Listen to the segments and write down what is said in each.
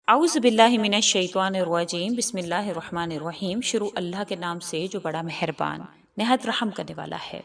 اعوذ باللہ من الشیطان الرجیم، بسم اللہ الرحمن الرحیم۔ شروع اللہ کے نام سے جو بڑا مہربان نہایت رحم کرنے والا ہے۔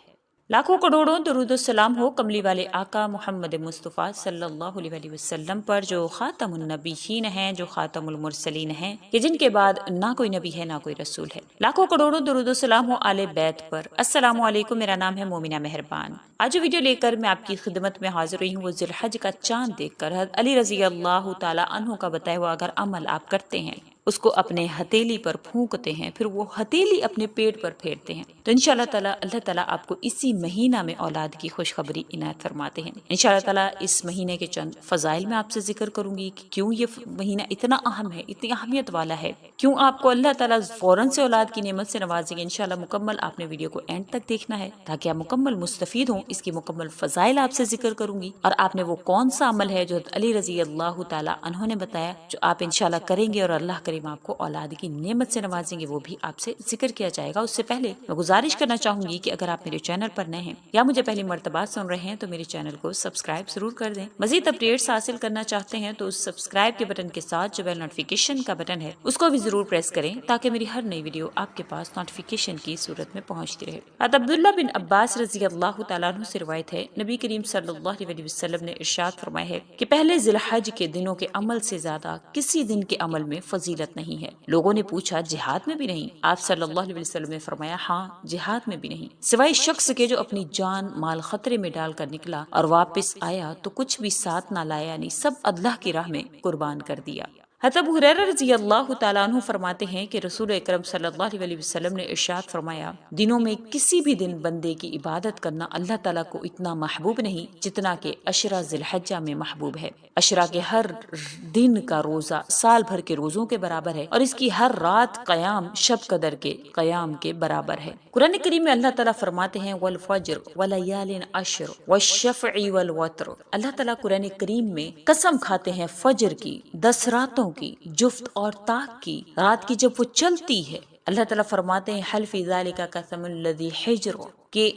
لاکھوں کروڑوں درود و سلام ہو کملی والے آقا محمد مصطفیٰ صلی اللہ علیہ وسلم پر، جو خاتم النبیین ہیں، جو خاتم المرسلین ہیں، کہ جن کے بعد نہ کوئی نبی ہے نہ کوئی رسول ہے۔ لاکھوں کروڑوں درود و سلام ہو آل بیت پر۔ السلام علیکم، میرا نام ہے مومنہ مہربان۔ آج جو ویڈیو لے کر میں آپ کی خدمت میں حاضر ہوئی ہوں، وہ ذی الحج کا چاند دیکھ کر حضرت علی رضی اللہ تعالیٰ عنہ کا بتایا ہوا اگر عمل آپ کرتے ہیں، اس کو اپنے ہتھیلی پر پھونکتے ہیں، پھر وہ ہتھیلی اپنے پیٹ پر پھیرتے ہیں، تو انشاءاللہ تعالیٰ اللہ تعالیٰ آپ کو اسی مہینہ میں اولاد کی خوشخبری عنایت فرماتے ہیں۔ انشاءاللہ تعالیٰ اس مہینے کے چند فضائل میں آپ سے ذکر کروں گی کہ کیوں یہ مہینہ اتنا اہم ہے، اتنی اہمیت والا ہے، کیوں آپ کو اللہ تعالیٰ فوراً سے اولاد کی نعمت سے نوازیں گے۔ انشاءاللہ مکمل آپ نے ویڈیو کو اینڈ تک دیکھنا ہے تاکہ آپ مکمل مستفید ہوں۔ اس کی مکمل فضائل آپ سے ذکر کروں گی، اور آپ نے وہ کون سا عمل ہے جو حضرت علی رضی اللہ تعالیٰ عنہ نے بتایا، جو آپ انشاءاللہ کریں گے اور اللہ کریم آپ کو اولاد کی نعمت سے نوازیں گے، وہ بھی آپ سے ذکر کیا جائے گا۔ اس سے پہلے میں گزارش کرنا چاہوں گی کہ اگر آپ میرے چینل پر نئے ہیں یا مجھے پہلی مرتبہ سن رہے ہیں تو میرے چینل کو سبسکرائب ضرور کر دیں۔ مزید اپڈیٹس حاصل کرنا چاہتے ہیں تو اس سبسکرائب کے بٹن کے ساتھ جو بیل نوٹیفیکیشن کا بٹن ہے اس کو بھی ضرور پریس کریں تاکہ میری ہر نئی ویڈیو آپ کے پاس نوٹیفیکیشن کی صورت میں پہنچتی رہے۔ عبداللہ بن عباس رضی اللہ تعالیٰ عنہ سے روایت ہے، نبی کریم صلی اللہ علیہ وسلم نے ارشاد فرمایا ہے کہ پہلے ذی الحج کے دنوں کے عمل سے زیادہ کسی دن کے عمل میں فضیلت نہیں ہے۔ لوگوں نے پوچھا جہاد میں بھی نہیں؟ آپ صلی اللہ علیہ وسلم نے فرمایا ہاں، جہاد میں بھی نہیں، سوائے شخص کے جو اپنی جان مال خطرے میں ڈال کر نکلا اور واپس آیا تو کچھ بھی ساتھ نہ لایا، یعنی سب اللہ کی راہ میں قربان کر دیا۔ حضرت ابو ہریرہ رضی اللہ تعالیٰ عنہ فرماتے ہیں کہ رسول اکرم صلی اللہ علیہ وسلم نے ارشاد فرمایا، دنوں میں کسی بھی دن بندے کی عبادت کرنا اللہ تعالیٰ کو اتنا محبوب نہیں جتنا کہ عشرہ ذی الحجہ میں محبوب ہے۔ عشرہ کے ہر دن کا روزہ سال بھر کے روزوں کے برابر ہے، اور اس کی ہر رات قیام شب قدر کے قیام کے برابر ہے۔ قرآن کریم میں اللہ تعالیٰ فرماتے ہیں والفجر ولیال عشر والشفع والوتر۔ اللہ تعالیٰ قرآن کریم میں قسم کھاتے ہیں فجر کی، 10 راتوں کی، جفت اور طاق کی، رات کی جب وہ چلتی ہے۔ اللہ تعالیٰ فرماتے ہیں حل فی ذالک قسم الذی حجر، کہ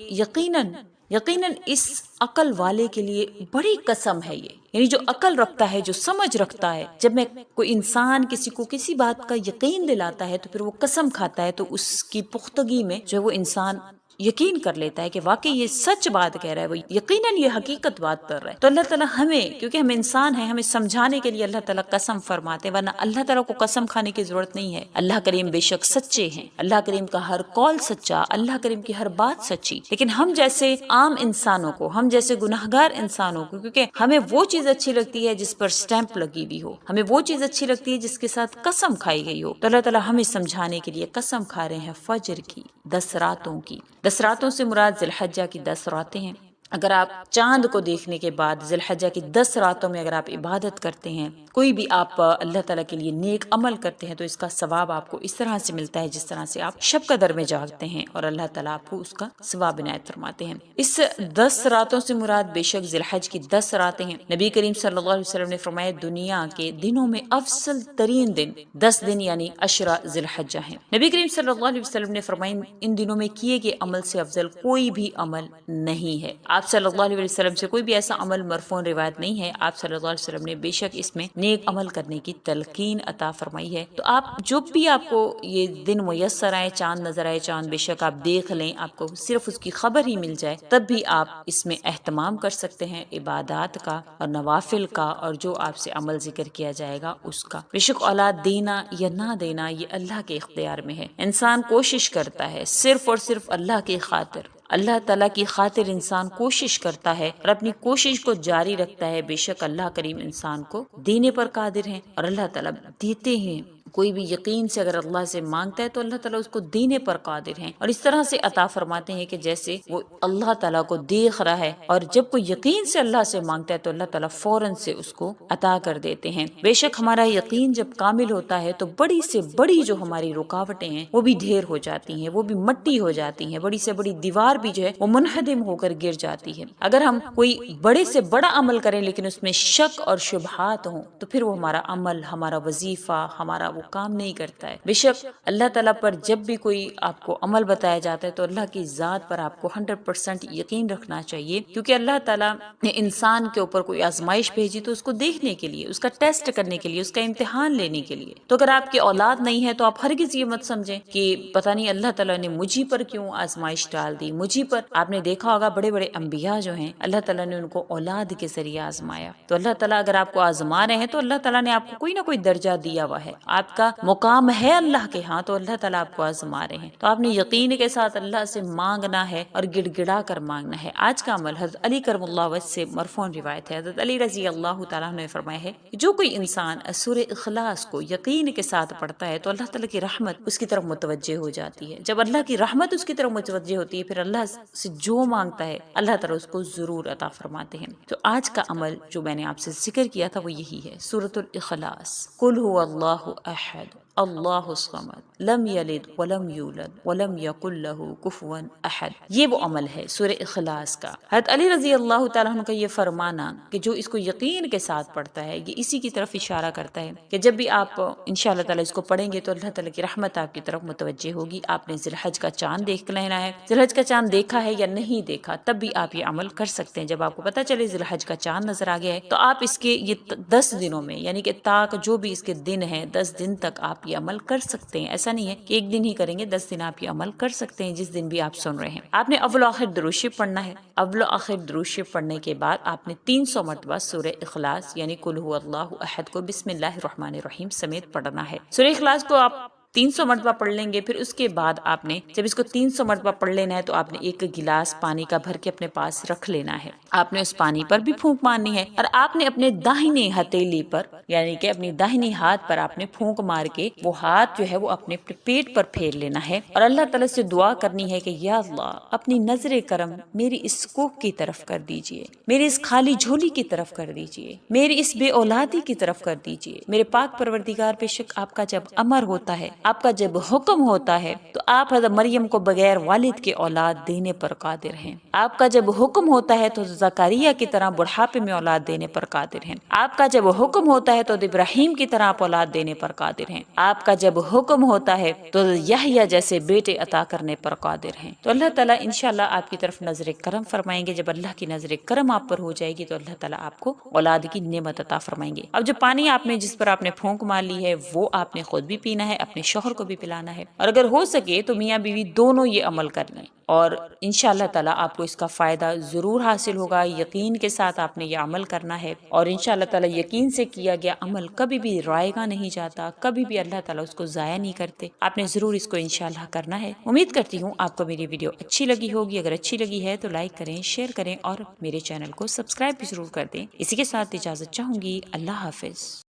یقیناً اس عقل والے کے لیے بڑی قسم ہے یہ، یعنی جو عقل رکھتا ہے، جو سمجھ رکھتا ہے۔ جب میں کوئی انسان کسی کو کسی بات کا یقین دلاتا ہے تو پھر وہ قسم کھاتا ہے، تو اس کی پختگی میں جو وہ انسان یقین کر لیتا ہے کہ واقعی یہ سچ بات کہہ رہا ہے، وہ یقیناً یہ حقیقت بات کر رہا ہے۔ تو اللہ تعالیٰ ہمیں، کیونکہ ہم انسان ہیں، ہمیں سمجھانے کے لیے اللہ تعالیٰ قسم فرماتے ہیں، ورنہ اللہ تعالیٰ کو قسم کھانے کی ضرورت نہیں ہے۔ اللہ کریم بے شک سچے ہیں، اللہ کریم کا ہر قول سچا، اللہ کریم کی ہر بات سچی، لیکن ہم جیسے عام انسانوں کو، ہم جیسے گناہگار انسانوں کو، کیونکہ ہمیں وہ چیز اچھی لگتی ہے جس پر سٹیمپ لگی ہوئی ہو، ہمیں وہ چیز اچھی لگتی ہے جس کے ساتھ قسم کھائی گئی ہو، تو اللہ تعالیٰ ہمیں سمجھانے کے لیے قسم کھا رہے ہیں فجر کی، 10 راتوں کی۔ 10 راتوں سے مراد ذی الحجہ کی 10 راتیں ہیں۔ اگر آپ چاند کو دیکھنے کے بعد ذی الحجہ کی 10 راتوں میں اگر آپ عبادت کرتے ہیں، کوئی بھی آپ اللہ تعالیٰ کے لیے نیک عمل کرتے ہیں، تو اس کا ثواب آپ کو اس طرح سے ملتا ہے جس طرح سے آپ شب قدر میں جاگتے ہیں، اور اللہ تعالیٰ آپ کو اس کا ثواب عنایت فرماتے ہیں۔ اس 10 راتوں سے مراد بے شک ذی الحج کی 10 راتیں ہیں۔ نبی کریم صلی اللہ علیہ وسلم نے فرمایا دنیا کے دنوں میں افضل ترین دن 10 دن یعنی عشرہ ذی الحجہ ہیں۔ نبی کریم صلی اللہ علیہ وسلم نے فرمایا ان دنوں میں کیے گئے عمل سے افضل کوئی بھی عمل نہیں ہے۔ آپ صلی اللہ علیہ وسلم سے کوئی بھی ایسا عمل مرفوع روایت نہیں ہے۔ آپ صلی اللہ علیہ وسلم نے بے شک اس میں نیک عمل کرنے کی تلقین عطا فرمائی ہے۔ تو آپ جب بھی آپ کو یہ دن میسر آئے، چاند نظر آئے، چاند بے شک آپ دیکھ لیں، آپ کو صرف اس کی خبر ہی مل جائے، تب بھی آپ اس میں اہتمام کر سکتے ہیں عبادات کا اور نوافل کا، اور جو آپ سے عمل ذکر کیا جائے گا اس کا۔ بے شک اولاد دینا یا نہ دینا یہ اللہ کے اختیار میں ہے۔ انسان کوشش کرتا ہے صرف اور صرف اللہ کی خاطر، اللہ تعالیٰ کی خاطر انسان کوشش کرتا ہے اور اپنی کوشش کو جاری رکھتا ہے۔ بے شک اللہ کریم انسان کو دینے پر قادر ہیں، اور اللہ تعالیٰ دیتے ہیں۔ کوئی بھی یقین سے اگر اللہ سے مانگتا ہے تو اللہ تعالیٰ اس کو دینے پر قادر ہیں، اور اس طرح سے عطا فرماتے ہیں کہ جیسے وہ اللہ تعالیٰ کو دیکھ رہا ہے، اور جب کوئی یقین سے اللہ سے مانگتا ہے تو اللہ تعالیٰ فوراً سے اس کو عطا کر دیتے ہیں۔ بے شک ہمارا یقین جب کامل ہوتا ہے تو بڑی سے بڑی جو ہماری رکاوٹیں ہیں وہ بھی ڈھیر ہو جاتی ہیں، وہ بھی مٹی ہو جاتی ہیں، بڑی سے بڑی دیوار بھی جو ہے وہ منہدم ہو کر گر جاتی ہے۔ اگر ہم کوئی بڑے سے بڑا عمل کریں لیکن اس میں شک اور شبہات ہوں تو پھر وہ ہمارا عمل، ہمارا وظیفہ، ہمارا وہ وہ کام نہیں کرتا ہے۔ بے شک اللہ تعالیٰ پر جب بھی کوئی آپ کو عمل بتایا جاتا ہے تو اللہ کی ذات پر آپ کو 100% یقین رکھنا چاہیے، کیونکہ اللہ تعالیٰ نے انسان کے اوپر کوئی آزمائش بھیجی تو اس کو دیکھنے کے لیے، اس کا ٹیسٹ کرنے کے لیے، اس کا امتحان لینے کے لیے۔ تو اگر آپ کی اولاد نہیں ہے تو آپ ہرگز یہ مت سمجھیں کہ پتہ نہیں اللہ تعالیٰ نے مجھے پر کیوں آزمائش ڈال دی، مجھے پر۔ آپ نے دیکھا ہوگا بڑے بڑے انبیاء جو ہیں اللہ تعالیٰ نے ان کو اولاد کے ذریعے آزمایا۔ تو اللہ تعالیٰ اگر آپ کو آزما رہے ہیں تو اللہ تعالیٰ نے آپ کو کوئی نہ کوئی درجہ دیا ہوا ہے، آپ کا مقام ہے اللہ کے ہاں، تو اللہ تعالیٰ آپ کو آزما رہے ہیں۔ تو آپ نے یقین کے ساتھ اللہ سے مانگنا ہے اور گڑ گڑا کر مانگنا ہے۔ آج کا عمل حضرت علی کرم اللہ وجہ سے مرفوع روایت ہے، حضرت علی رضی اللہ تعالیٰ نے فرمایا ہے کہ جو کوئی انسان سورہ اخلاص کو یقین کے ساتھ پڑھتا ہے تو اللہ تعالیٰ کی رحمت اس کی طرف متوجہ ہو جاتی ہے۔ جب اللہ کی رحمت اس کی طرف متوجہ ہوتی ہے پھر اللہ سے جو مانگتا ہے اللہ تعالیٰ اس کو ضرور عطا فرماتے ہیں۔ تو آج کا عمل جو میں نے آپ سے ذکر کیا تھا وہ یہی ہے، سورۃ الاخلاص، قل هو اللہ احد اللہ الصمد لم یلد ولم یولد ولم یکن لہ کفوا احد۔ یہ وہ عمل ہے سورہ اخلاص کا۔ حضرت علی رضی اللہ تعالیٰ عنہ کا یہ فرمانا کہ جو اس کو یقین کے ساتھ پڑھتا ہے یہ اسی کی طرف اشارہ کرتا ہے کہ جب بھی آپ انشاءاللہ تعالیٰ اس کو پڑھیں گے تو اللہ تعالیٰ کی رحمت آپ کی طرف متوجہ ہوگی۔ آپ نے ذی الحج کا چاند دیکھ لینا ہے، ذی الحج کا چاند دیکھا ہے یا نہیں دیکھا تب بھی آپ یہ عمل کر سکتے ہیں۔ جب آپ کو پتہ چلے ذی الحج کا چاند نظر آ گیا ہے تو آپ اس کے یہ 10 دنوں میں یعنی کہ تاک جو بھی اس کے دن ہیں 10 دن تک آپ یہ عمل کر سکتے ہیں۔ ایسا نہیں ہے کہ ایک دن ہی کریں گے، 10 دن آپ یہ عمل کر سکتے ہیں جس دن بھی آپ سن رہے ہیں۔ آپ نے اول و آخر درود شریف پڑھنا ہے، اول و آخر درود شریف پڑھنے کے بعد آپ نے 300 مرتبہ سورہ اخلاص یعنی قل هو اللہ احد کو بسم اللہ الرحمن الرحیم سمیت پڑھنا ہے۔ سورہ اخلاص کو آپ 300 مرتبہ پڑھ لیں گے، پھر اس کے بعد آپ نے جب اس کو 300 مرتبہ پڑھ لینا ہے تو آپ نے ایک گلاس پانی کا بھر کے اپنے پاس رکھ لینا ہے۔ آپ نے اس پانی پر بھی پھونک مارنی ہے اور آپ نے اپنے داہنے ہتھیلی پر یعنی کہ اپنی داہنے ہاتھ پر آپ نے پھونک مار کے وہ ہاتھ جو ہے وہ اپنے پیٹ پر پھیر لینا ہے اور اللہ تعالیٰ سے دعا کرنی ہے کہ یا اللہ اپنی نظر کرم میری اس کوکھ کی طرف کر دیجئے، میری اس خالی جھولی کی طرف کر دیجئے، میری اس بے اولادی کی طرف کر دیجئے۔ میرے پاک پروردگار، بے شک آپ کا جب امر ہوتا ہے، آپ کا جب حکم ہوتا ہے تو آپ حضرت مریم کو بغیر والد کے اولاد دینے پر قادر ہیں۔ آپ کا جب حکم ہوتا ہے تو زکریا کی طرح بڑھاپے میں اولاد دینے پر قادر ہیں۔ آپ کا جب حکم ہوتا ہے تو ابراہیم کی طرح آپ اولاد دینے پر قادر ہیں۔ آپ کا جب حکم ہوتا ہے تو یحییٰ جیسے بیٹے عطا کرنے پر قادر ہیں۔ تو اللہ تعالیٰ انشاءاللہ آپ کی طرف نظر کرم فرمائیں گے۔ جب اللہ کی نظر کرم آپ پر ہو جائے گی تو اللہ تعالیٰ آپ کو اولاد کی نعمت عطا فرمائیں گے۔ اب جو پانی آپ نے جس پر آپ نے پھونک مار لی ہے وہ آپ نے خود بھی پینا ہے، اپنے شوہر کو بھی پلانا ہے، اور اگر ہو سکے تو میاں بیوی دونوں یہ عمل کر لیں اور انشاءاللہ تعالیٰ آپ کو اس کا فائدہ ضرور حاصل ہوگا۔ یقین کے ساتھ آپ نے یہ عمل کرنا ہے اور انشاءاللہ تعالیٰ یقین سے کیا گیا عمل کبھی بھی رائے گا نہیں جاتا، کبھی بھی اللہ تعالیٰ اس کو ضائع نہیں کرتے۔ آپ نے ضرور اس کو انشاءاللہ کرنا ہے۔ امید کرتی ہوں آپ کو میری ویڈیو اچھی لگی ہوگی۔ اگر اچھی لگی ہے تو لائک کریں، شیئر کریں اور میرے چینل کو سبسکرائب بھی ضرور کر دیں۔ اسی کے ساتھ اجازت چاہوں گی، اللہ حافظ۔